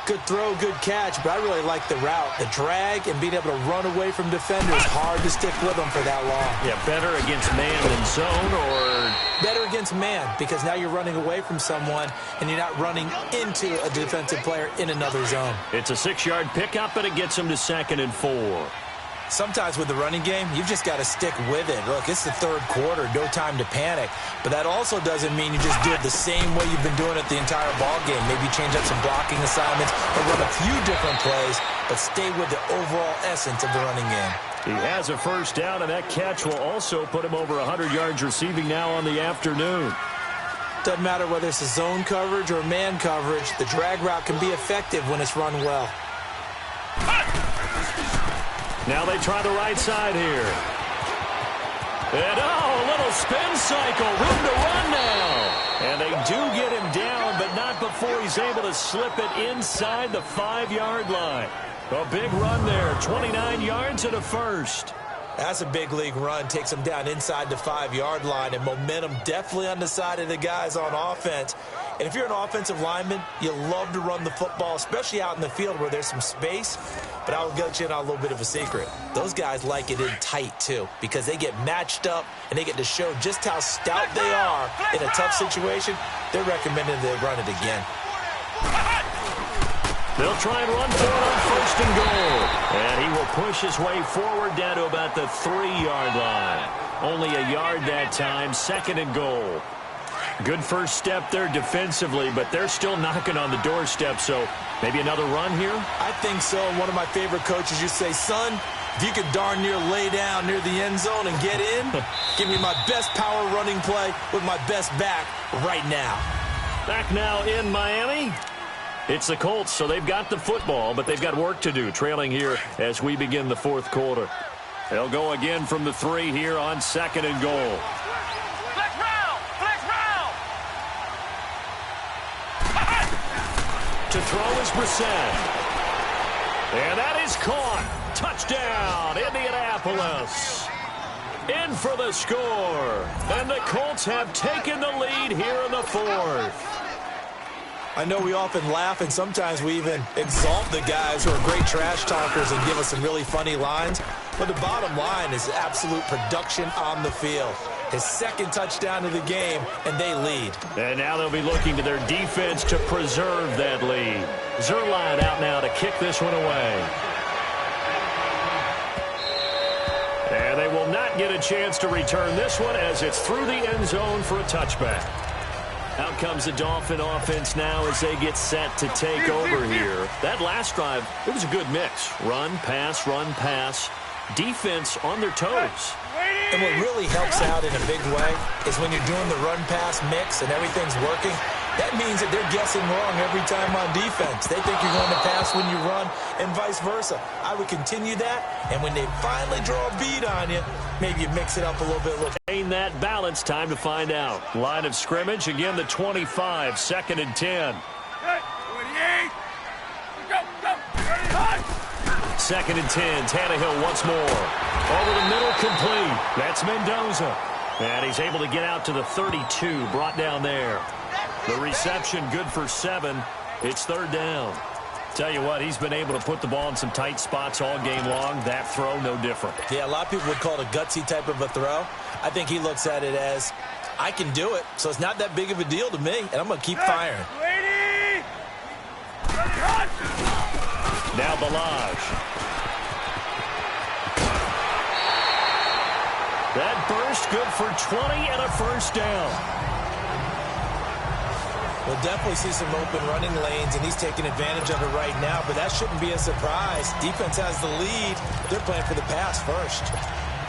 S3: Good throw, good catch, but I really like the route. The drag and being able to run away from defenders, hard to stick with them for that long.
S2: Yeah, better against man than zone, or?
S3: Better against man, because now you're running away from someone and you're not running into a defensive player in another zone.
S2: It's a 6-yard pickup, and it gets them to 2nd and 4.
S3: Sometimes with the running game, you've just got to stick with it. Look, it's the third quarter, no time to panic. But that also doesn't mean you just do it the same way you've been doing it the entire ball game. Maybe change up some blocking assignments or run a few different plays, but stay with the overall essence of the running game.
S2: He has a first down, and that catch will also put him over 100 yards receiving now on the afternoon.
S3: Doesn't matter whether it's a zone coverage or man coverage, the drag route can be effective when it's run well.
S2: Now they try the right side here. And, a little spin cycle. Room to run now. And they do get him down, but not before he's able to slip it inside the 5-yard line. A big run there. 29 yards and a first.
S3: That's a big league run. Takes them down inside the 5-yard line, and momentum definitely on the side of the guys on offense. And if you're an offensive lineman, you love to run the football, especially out in the field where there's some space. But I will get you in on a little bit of a secret. Those guys like it in tight, too, because they get matched up and they get to show just how stout they are in a tough situation. They're recommending they run it again.
S2: They'll try and run for it on 1st and goal. And he will push his way forward down to about the 3-yard line. Only a yard that time, 2nd and goal. Good first step there defensively, but they're still knocking on the doorstep, so maybe another run here?
S3: I think so. One of my favorite coaches used to say, son, if you could darn near lay down near the end zone and get in, give me my best power running play with my best back right now.
S2: Back now in Miami. It's the Colts, so they've got the football, but they've got work to do, trailing here as we begin the 4th quarter. They'll go again from the 3 here on 2nd and goal.
S1: Flex round! Flex round!
S2: To throw is Brissett. And that is caught. Touchdown, Indianapolis. In for the score. And the Colts have taken the lead here in the 4th.
S3: I know we often laugh, and sometimes we even exalt the guys who are great trash talkers and give us some really funny lines. But the bottom line is absolute production on the field. His 2nd touchdown of the game, and they lead.
S2: And now they'll be looking to their defense to preserve that lead. Zerline out now to kick this one away. And they will not get a chance to return this one as it's through the end zone for a touchback. Out comes the Dolphin offense now as they get set to take over here. That last drive, it was a good mix. Run, pass, defense on their toes.
S3: And what really helps out in a big way is when you're doing the run-pass mix and everything's working, that means that they're guessing wrong every time on defense. They think you're going to pass when you run and vice versa. I would continue that, and when they finally draw a bead on you, maybe you mix it up a little bit.
S2: Gain that balance, time to find out. Line of scrimmage, again the 25, 2nd and 10.
S1: 28. Go.
S2: 2nd and 10, Tannehill once more. Over the middle, complete. That's Mendoza. And he's able to get out to the 32, brought down there. The reception good for 7. It's 3rd down. Tell you what, he's been able to put the ball in some tight spots all game long. That throw, no different.
S3: Yeah, a lot of people would call it a gutsy type of a throw. I think he looks at it as, I can do it, so it's not that big of a deal to me, and I'm going to keep firing.
S2: Now Balaj. That burst good for 20 and a first down.
S3: We'll definitely see some open running lanes, and he's taking advantage of it right now, but that shouldn't be a surprise. Defense has the lead. They're playing for the pass first.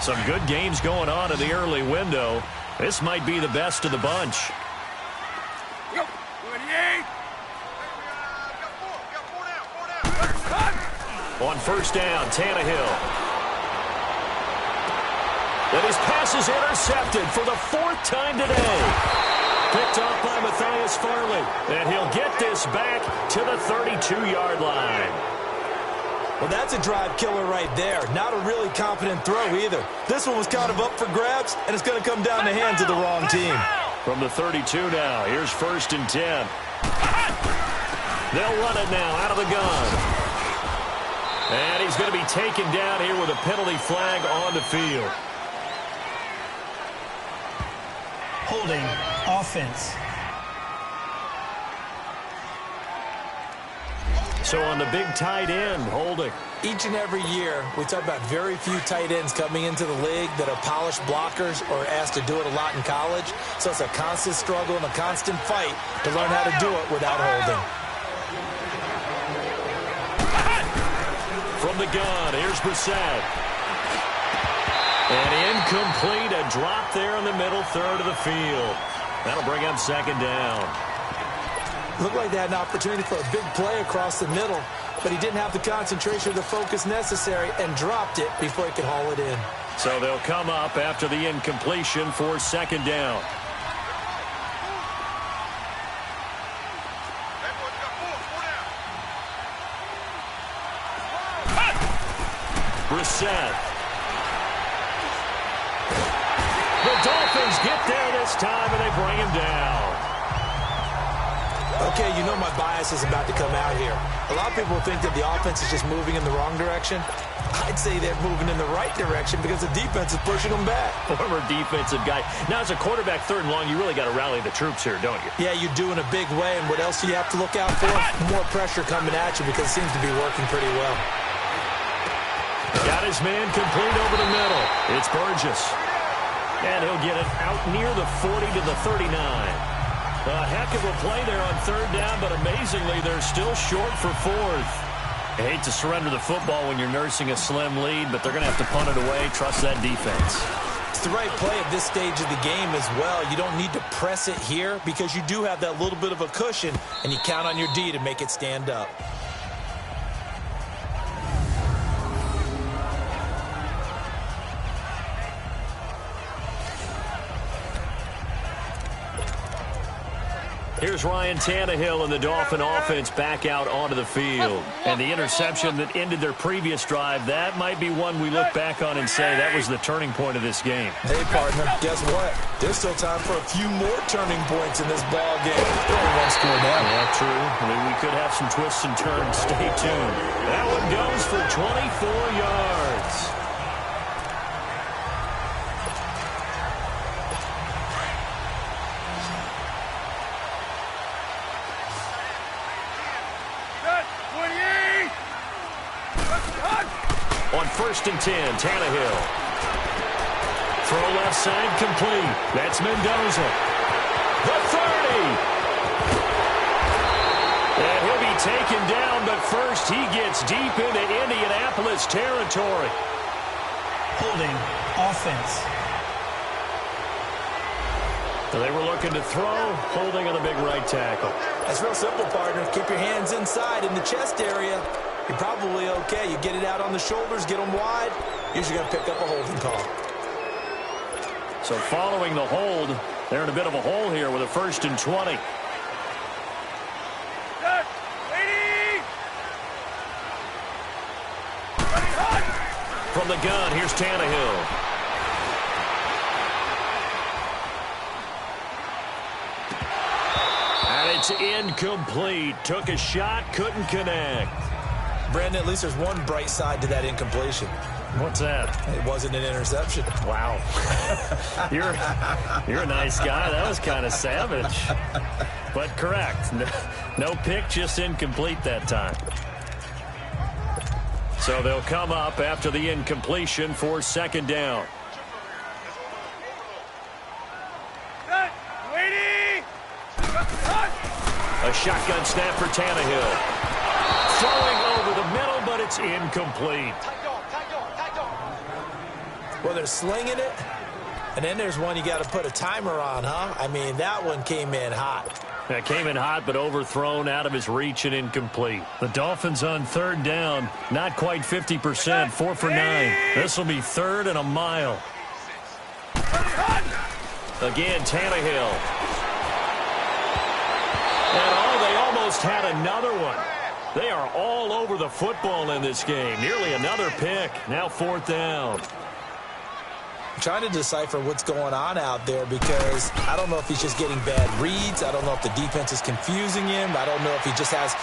S2: Some good games going on in the early window. This might be the best of the bunch.
S1: Go. 28.
S2: On first down, Tannehill. And his pass is intercepted for the 4th time today. Picked off by Matthias Farley. And he'll get this back to the 32-yard line.
S3: Well, that's a drive killer right there. Not a really confident throw either. This one was kind of up for grabs, and it's going to come down the hands of the wrong team.
S2: From the 32 now, here's 1st and 10. They'll run it now out of the gun. And he's going to be taken down here with a penalty flag on the field.
S4: Holding offense.
S2: So on the big tight end, holding.
S3: Each and every year, we talk about very few tight ends coming into the league that are polished blockers or asked to do it a lot in college. So it's a constant struggle and a constant fight to learn how to do it without holding.
S2: From the gun, here's Brissett. And incomplete, a drop there in the middle third of the field. That'll bring up 2nd down.
S3: Looked like they had an opportunity for a big play across the middle, but he didn't have the concentration or the focus necessary and dropped it before he could haul it in.
S2: So they'll come up after the incompletion for 2nd down. Brissett. The Dolphins get there this time, and they bring him down.
S3: Okay, you know my bias is about to come out here. A lot of people think that the offense is just moving in the wrong direction. I'd say they're moving in the right direction because the defense is pushing them back.
S2: Former defensive guy. Now, as a quarterback 3rd and long, you really got to rally the troops here, don't you?
S3: Yeah, you do in a big way, and what else do you have to look out for? More pressure coming at you because it seems to be working pretty well.
S2: Got his man complete over the middle. It's Burgess. And he'll get it out near the 40 to the 39. A heck of a play there on 3rd down, but amazingly, they're still short for 4th. I hate to surrender the football when you're nursing a slim lead, but they're going to have to punt it away. Trust that defense.
S3: It's the right play at this stage of the game as well. You don't need to press it here because you do have that little bit of a cushion, and you count on your D to make it stand up.
S2: Here's Ryan Tannehill and the Dolphin offense back out onto the field. And the interception that ended their previous drive, that might be one we look back on and say that was the turning point of this game.
S3: Hey, partner, guess what? There's still time for a few more turning points in this ball game. Only one score down.
S2: Yeah, true. I mean, we could have some twists and turns. Stay tuned. That one goes for 24 yards. On 1st and 10, Tannehill. Throw left side complete. That's Mendoza. The 30. And he'll be taken down, but first he gets deep into Indianapolis territory.
S4: Holding offense.
S2: So they were looking to throw, holding on the big right tackle.
S3: That's real simple, partner. Keep your hands inside in the chest area. You're probably okay. You get it out on the shoulders, get them wide. Usually got to pick up a holding call.
S2: So following the hold, they're in a bit of a hole here with a 1st and 20. From the gun, here's Tannehill. And it's incomplete. Took a shot, couldn't connect.
S3: Brandon, at least there's one bright side to that incompletion.
S2: What's that?
S3: It wasn't an interception.
S2: Wow. You're a nice guy. That was kind of savage. But correct. No pick, just incomplete that time. So they'll come up after the incompletion for 2nd down. A shotgun snap for Tannehill. Throwing over the middle, but it's incomplete.
S3: Well, they're slinging it, and then there's one you got to put a timer on, huh? I mean, that one came in hot.
S2: That came in hot, but overthrown, out of his reach, and incomplete. The Dolphins on third down, not quite 50%, 4 for 9. This will be third and a mile. Again, Tannehill. And they almost had another one. They are all over the football in this game. Nearly another pick. Now fourth down.
S3: I'm trying to decipher what's going on out there because I don't know if he's just getting bad reads. I don't know if the defense is confusing him. I don't know if he just has,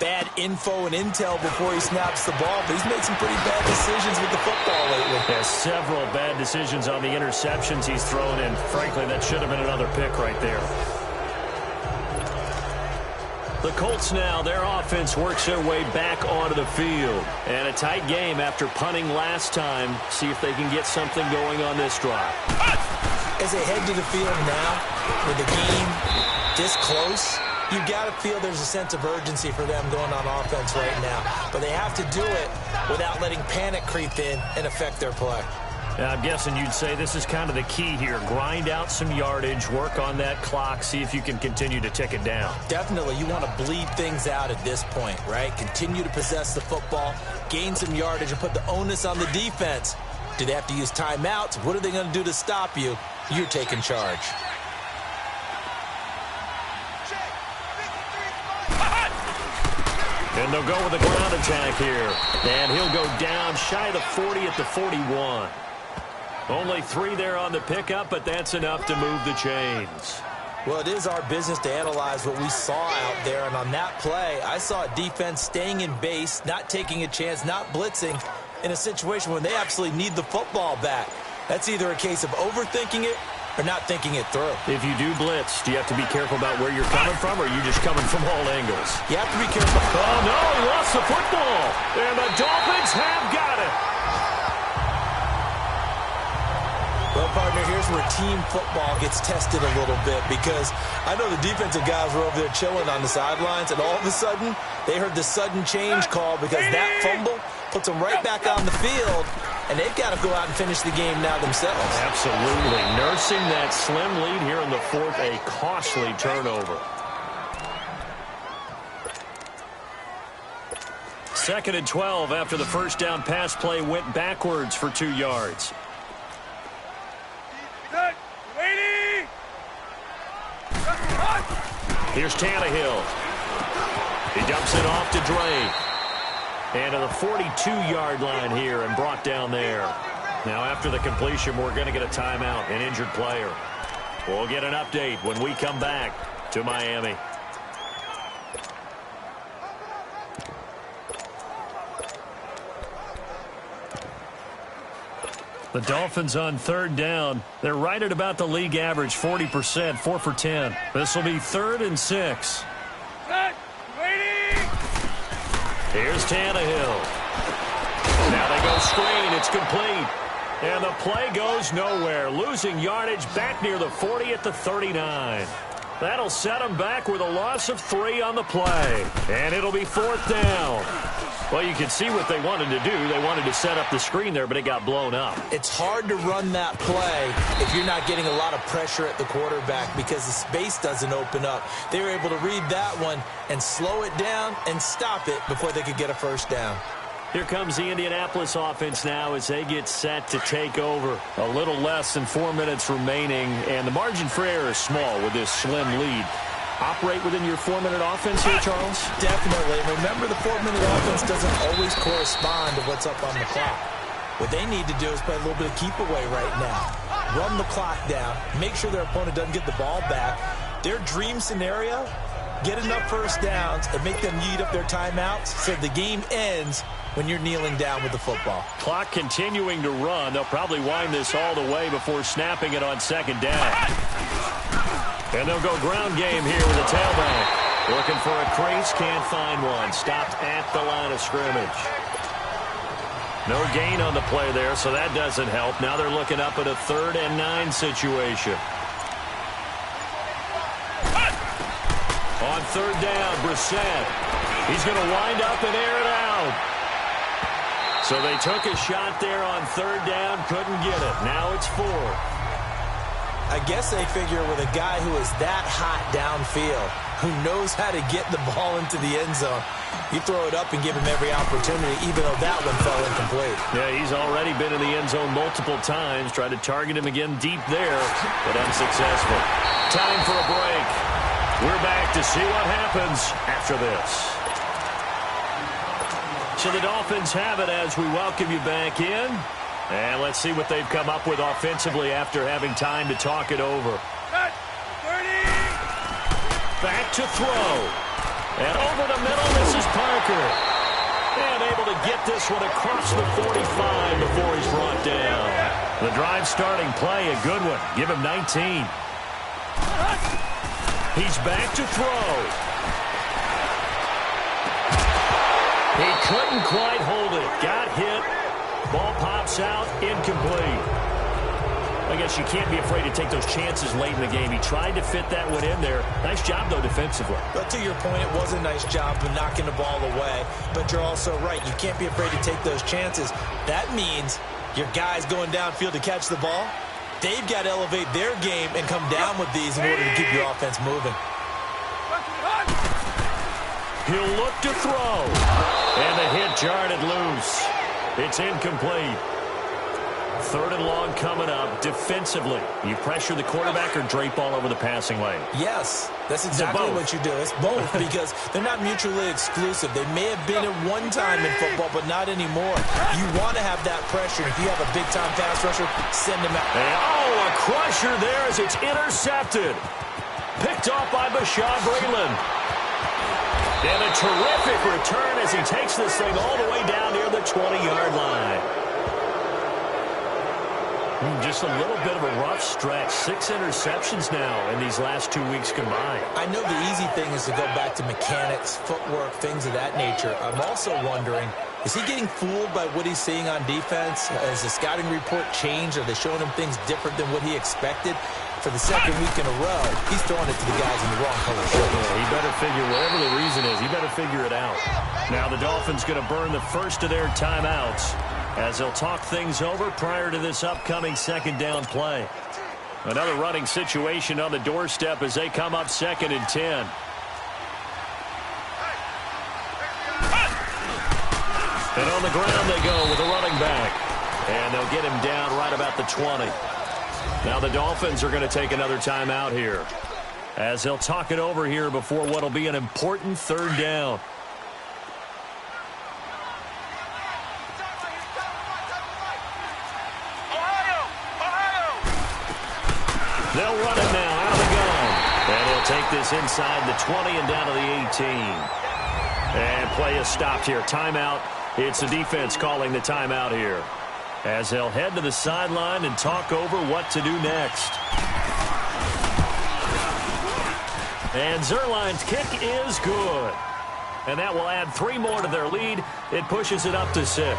S3: bad info and intel before he snaps the ball. But he's made some pretty bad decisions with the football lately.
S2: Has several bad decisions on the interceptions he's thrown in. Frankly, that should have been another pick right there. The Colts now, their offense works their way back onto the field. And a tight game after punting last time. See if they can get something going on this drive.
S3: As they head to the field now, with the game this close, you've got to feel there's a sense of urgency for them going on offense right now. But they have to do it without letting panic creep in and affect their play.
S2: I'm guessing you'd say this is kind of the key here. Grind out some yardage, work on that clock, see if you can continue to tick it down.
S3: Definitely, you want to bleed things out at this point, right? Continue to possess the football, gain some yardage, and put the onus on the defense. Do they have to use timeouts? What are they going to do to stop you? You're taking charge.
S2: And they'll go with a ground attack here. And he'll go down shy of the 40 at the 41. Only 3 there on the pickup, but that's enough to move the chains.
S3: Well, it is our business to analyze what we saw out there. And on that play, I saw a defense staying in base, not taking a chance, not blitzing in a situation when they absolutely need the football back. That's either a case of overthinking it or not thinking it through.
S2: If you do blitz, do you have to be careful about where you're coming from, or are you just coming from all angles?
S3: You have to be careful.
S2: Oh, no, he lost the football. And the Dolphins have got it.
S3: Well, partner, here's where team football gets tested a little bit because I know the defensive guys were over there chilling on the sidelines, and all of a sudden, they heard the sudden change call because that fumble puts them right back on the field, and they've got to go out and finish the game now themselves.
S2: Absolutely. Nursing that slim lead here in the fourth, a costly turnover. 2nd and 12 after the first down pass play went backwards for 2 yards. Here's Tannehill. He dumps it off to Drake. And to the 42-yard line here and brought down there. Now after the completion, we're going to get a timeout, an injured player. We'll get an update when we come back to Miami. The Dolphins on third down. They're right at about the league average, 40%, 4 for 10. This will be 3rd and 6. Here's Tannehill. Now they go screen. It's complete. And the play goes nowhere. Losing yardage back near the 40 at the 39. That'll set them back with a loss of 3 on the play. And it'll be 4th down. Well, you can see what they wanted to do. They wanted to set up the screen there, but it got blown up.
S3: It's hard to run that play if you're not getting a lot of pressure at the quarterback because the space doesn't open up. They were able to read that one and slow it down and stop it before they could get a first down.
S2: Here comes the Indianapolis offense now as they get set to take over. A little less than 4 minutes remaining, and the margin for error is small with this slim lead. Operate within your 4-minute offense here, Charles?
S3: Definitely. Remember, the 4-minute offense doesn't always correspond to what's up on the clock. What they need to do is play a little bit of keep away right now. Run the clock down. Make sure their opponent doesn't get the ball back. Their dream scenario, get enough first downs and make them eat up their timeouts so the game ends when you're kneeling down with the football.
S2: Clock continuing to run. They'll probably wind this all the way before snapping it on 2nd down. And they'll go ground game here with a tailback. Looking for a crease, can't find one. Stopped at the line of scrimmage. No gain on the play there, so that doesn't help. Now they're looking up at a 3rd and 9 situation. On 3rd down, Brissett. He's going to wind up and air it out. So they took a shot there on 3rd down, couldn't get it. Now it's 4th.
S3: I guess they figure with a guy who is that hot downfield, who knows how to get the ball into the end zone, you throw it up and give him every opportunity, even though that one fell incomplete.
S2: Yeah, he's already been in the end zone multiple times. Tried to target him again deep there, but unsuccessful. Time for a break. We're back to see what happens after this. So the Dolphins have it as we welcome you back in. And let's see what they've come up with offensively after having time to talk it over. Back to throw. And over the middle, this is Parker. And able to get this one across the 45 before he's brought down. The drive starting play, a good one. Give him 19. He's back to throw. He couldn't quite hold it. Got hit. Ball pops out, incomplete. I guess you can't be afraid to take those chances late in the game. He tried to fit that one in there. Nice job, though, defensively.
S3: But to your point, it was a nice job of knocking the ball away. But you're also right. You can't be afraid to take those chances. That means your guys going downfield to catch the ball, they've got to elevate their game and come down with these in order to keep your offense moving.
S2: He'll look to throw. And the hit jarred it loose. It's incomplete. 3rd and long coming up. Defensively, you pressure the quarterback or drape all over the passing lane?
S3: Yes, that's exactly what you do. It's both because they're not mutually exclusive. They may have been at one time in football, but not anymore. You want to have that pressure. If you have a big-time pass rusher, send him out.
S2: And, a crusher there as it's intercepted. Picked off by Bashaud Breeland. And a terrific return as he takes this thing all the way down near the 20-yard line. Just a little bit of a rough stretch. 6 interceptions now in these last 2 weeks combined.
S3: I know the easy thing is to go back to mechanics, footwork, things of that nature. I'm also wondering, is he getting fooled by what he's seeing on defense? Has the scouting report changed? Are they showing him things different than what he expected? For the 2nd week in a row, he's throwing it to the guys in the wrong color shirt.
S2: Yeah, he better figure, whatever the reason is, he better figure it out. Now the Dolphins going to burn the first of their timeouts as they'll talk things over prior to this upcoming 2nd down play. Another running situation on the doorstep as they come up 2nd and 10. And on the ground they go with a running back. And they'll get him down right about the 20. Now the Dolphins are going to take another timeout here as they'll talk it over here before what will be an important 3rd down. They'll run it now out of the gun. And he'll take this inside the 20 and down to the 18. And play is stopped here. Timeout. It's the defense calling the timeout here, as they'll head to the sideline and talk over what to do next. And Zerline's kick is good. And that will add 3 more to their lead. It pushes it up to 6.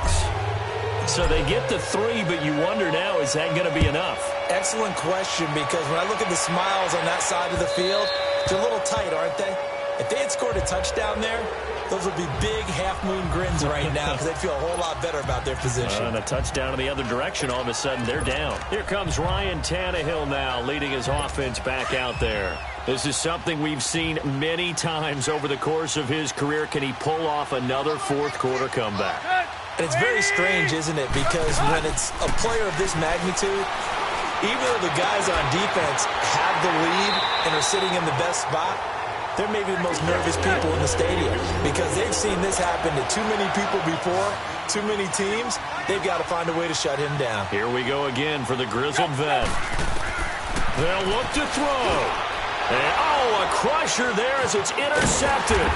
S2: So they get to 3, but you wonder now, is that going to be enough?
S3: Excellent question, because when I look at the smiles on that side of the field, they're a little tight, aren't they? If they had scored a touchdown there, those would be big half-moon grins right now because they'd feel a whole lot better about their position.
S2: And a touchdown in the other direction, all of a sudden they're down. Here comes Ryan Tannehill now, leading his offense back out there. This is something we've seen many times over the course of his career. Can he pull off another 4th quarter comeback?
S3: And it's very strange, isn't it? Because when it's a player of this magnitude, even though the guys on defense have the lead and are sitting in the best spot, they're maybe the most nervous people in the stadium because they've seen this happen to too many people before, too many teams. They've got to find a way to shut him down.
S2: Here we go again for the grizzled vet. They'll look to throw. And, a crusher there as it's intercepted.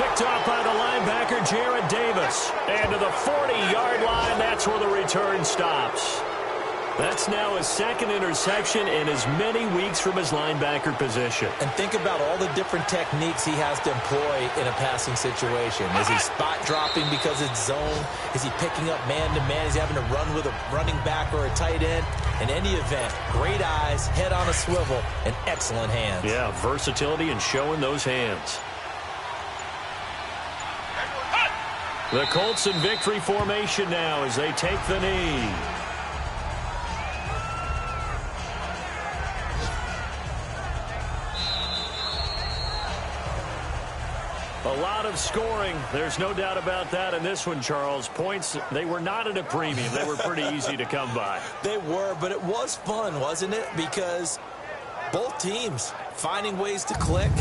S2: Picked off by the linebacker, Jared Davis. And to the 40-yard line, that's where the return stops. That's now his 2nd interception in as many weeks from his linebacker position.
S3: And think about all the different techniques he has to employ in a passing situation. Is he spot dropping because it's zone? Is he picking up man-to-man? Is he having to run with a running back or a tight end? In any event, great eyes, head on a swivel, and excellent hands.
S2: Yeah, versatility and showing those hands. The Colts in victory formation now as they take the knee. A lot of scoring. There's no doubt about that in this one, Charles. Points, they were not at a premium. They were pretty easy to come by.
S3: They were, but it was fun, wasn't it? Because both teams finding ways to click.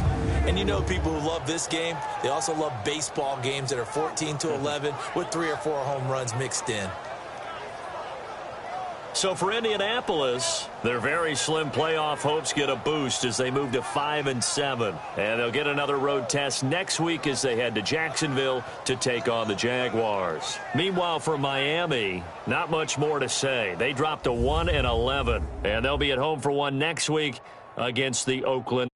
S3: And you know people who love this game, they also love baseball games that are 14-11 with 3 or 4 home runs mixed in.
S2: So for Indianapolis, their very slim playoff hopes get a boost as they move to 5-7. And they'll get another road test next week as they head to Jacksonville to take on the Jaguars. Meanwhile, for Miami, not much more to say. They dropped to 1-11, and they'll be at home for one next week against the Oakland